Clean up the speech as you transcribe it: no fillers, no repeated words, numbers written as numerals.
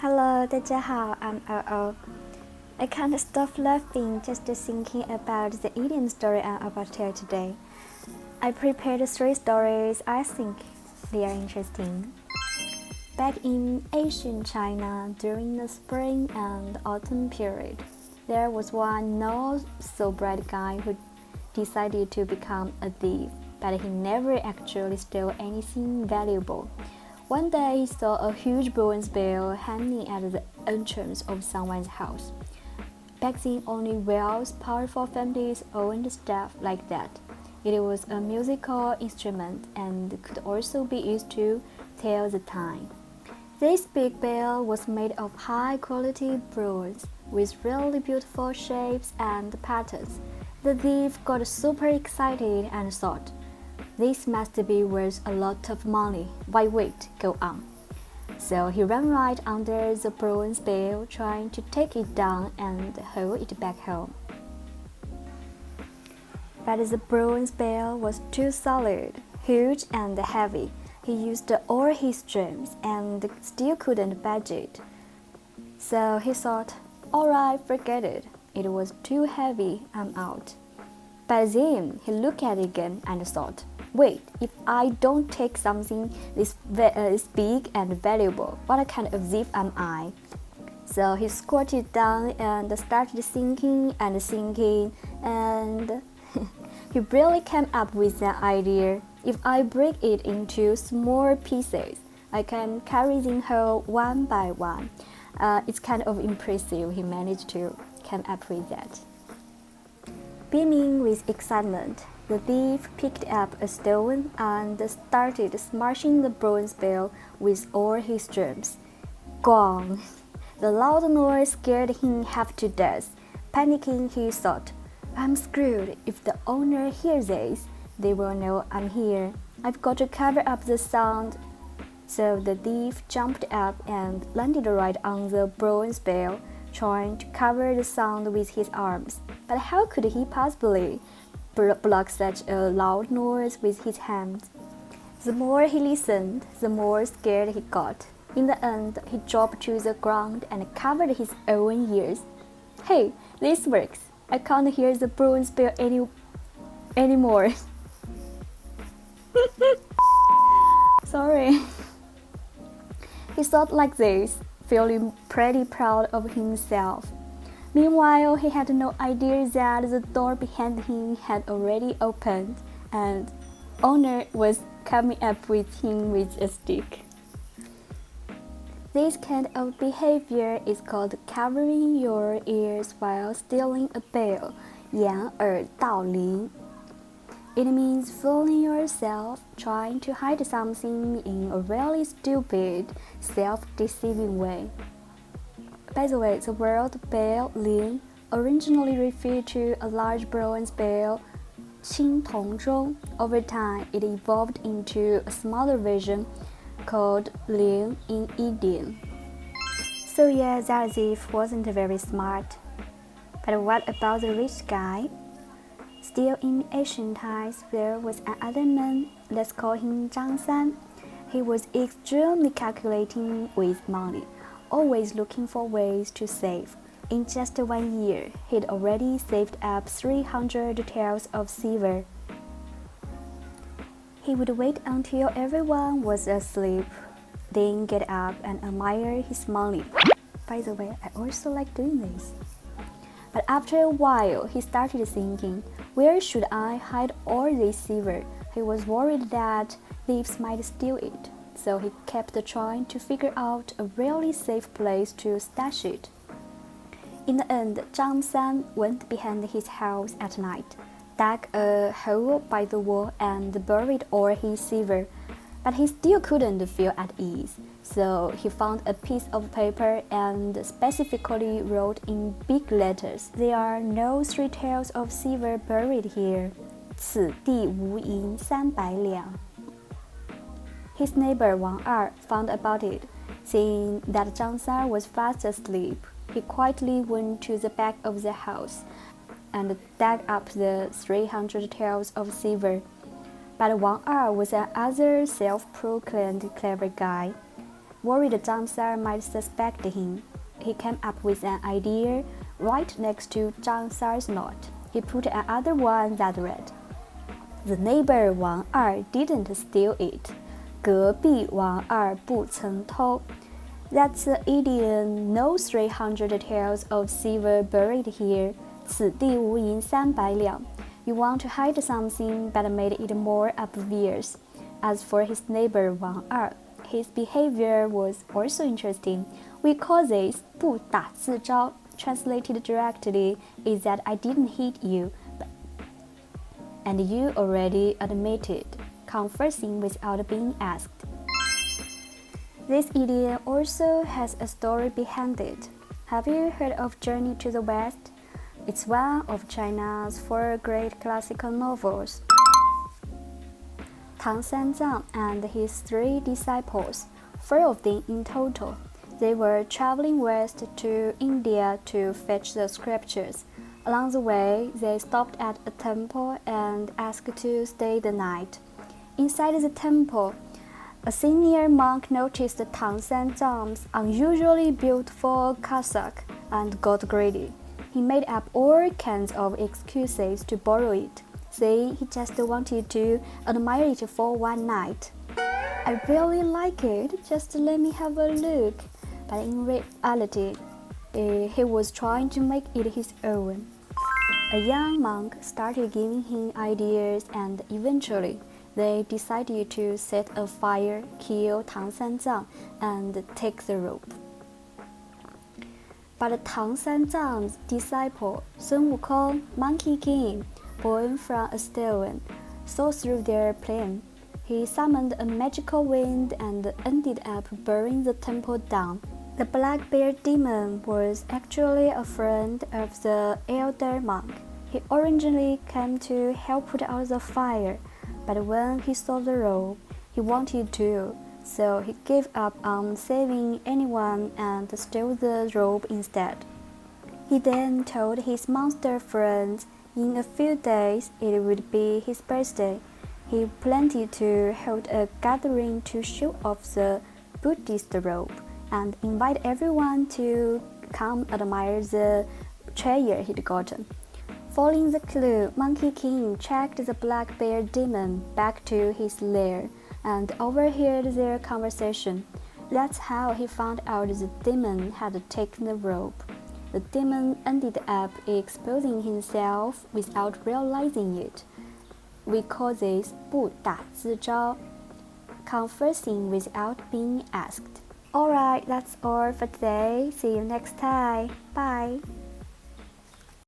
Hello, 大家好, I'm OO. I can't stop laughing just thinking about the idiom story I'm about to tell today. I prepared 3 stories I think they are interesting. Back in ancient China, during the spring and autumn period, there was one not so bright guy who decided to become a thief, but he never actually stole anything valuable. One day he saw a huge bronze bell hanging at the entrance of someone's house. Back then, only wealthy, powerful families owned stuff like that. It was a musical instrument and could also be used to tell the time. This big bell was made of high-quality bronze with really beautiful shapes and patterns. The thief got super excited and thought, "This must be worth a lot of money. Why wait? Go on." So he ran right under the bronze bell, trying to take it down and haul it back home. But the bronze bell was too solid, huge and heavy. He used all his strength and still couldn't budge it. So he thought, "Alright, forget it. It was too heavy, I'm out." But then he looked at it again and thought, "Wait, if I don't take something this big and valuable, what kind of thief am I?" So he squatted down and started thinking, and he really came up with an idea. If I break it into small pieces, I can carry them whole one by one. It's kind of impressive he managed to come up with that. Beaming with excitement, the thief picked up a stone and started smashing the bronze bell with all his strength. Gong! The loud noise scared him half to death. Panicking, he thought, "I'm screwed. If the owner hears this, they will know I'm here. I've got to cover up the sound." So the thief jumped up and landed right on the bronze bell, trying to cover the sound with his arms. But how could he possibly block such a loud noise with his hands? The more he listened, the more scared he got. In the end, he dropped to the ground and covered his own ears. "Hey, this works. I can't hear the bronze bell anymore." Sorry. He thought like this, feeling pretty proud of himself. Meanwhile, he had no idea that the door behind him had already opened, and owner was coming up with him with a stick. This kind of behavior is called covering your ears while stealing a bell, 掩耳盗铃. It means fooling yourself, trying to hide something in a really stupid, self-deceiving way. By the way, the word bell, 铃, originally referred to a large bronze bell, 青铜钟. Over time, it evolved into a smaller version called 铃 in idiom. So yeah, that thief wasn't very smart. But what about the rich guy? Still in ancient times, there was another man, let's call him Zhang San. He was extremely calculating with money, always looking for ways to save. In just 1 year, he'd already saved up 300 taels of silver. He would wait until everyone was asleep, then get up and admire his money. By the way, I also like doing this. But after a while, he started thinking, where should I hide all this silver? He was worried that thieves might steal it, so he kept trying to figure out a really safe place to stash it. In the end, Zhang San went behind his house at night, dug a hole by the wall and buried all his silver. But he still couldn't feel at ease, so he found a piece of paper and specifically wrote in big letters, "There are no 3 taels of silver buried here. 此地无银300两." His neighbor Wang Er found about it. Seeing that Zhang San was fast asleep, he quietly went to the back of the house and dug up the 300 taels of silver. But Wang Er was another self-proclaimed clever guy. worried Zhang Sar might suspect him. He came up with an idea right next to Zhang Sar's note. He put another one that read, "The neighbor Wang Er didn't steal it. 隔壁王二不曾偷." That's the idiom. No 300 taels of silver buried here. 此地无银300两. You want to hide something, but made it more obvious. As for his neighbor Wang Er, his behavior was also interesting. We call this 不打自招. Translated directly is that I didn't hit you, and you already admitted, confessing without being asked. This idiom also has a story behind it. Have you heard of Journey to the West? It's one of China's 4 great classical novels. Tang Sanzang and his 3 disciples, 4 of them in total, they were traveling west to India to fetch the scriptures. Along the way, they stopped at a temple and asked to stay the night. Inside the temple, a senior monk noticed Tang Sanzang's unusually beautiful cassock and got greedy. He made up all kinds of excuses to borrow it, saying he just wanted to admire it for one night. "I really like it, just let me have a look." But in reality, he was trying to make it his own. A young monk started giving him ideas, and eventually they decided to set a fire, kill Tang Sanzang, and take the rope. But Tang Sanzang's disciple, Sun Wukong, Monkey King, born from a stone, saw through their plan. He summoned a magical wind and ended up burning the temple down. The black bear demon was actually a friend of the elder monk. He originally came to help put out the fire, but when he saw the rope, he wanted to, so he gave up on saving anyone and stole the rope instead. He then told his monster friends in a few days it would be his birthday. He planned to hold a gathering to show off the Buddhist robe and invite everyone to come admire the treasure he'd gotten. Following the clue, Monkey King tracked the black bear demon back to his lair and overheard their conversation. That's how he found out the demon had taken the rope. The demon ended up exposing himself without realizing it. We call this 不打自招, confessing without being asked. Alright, that's all for today. See you next time. Bye.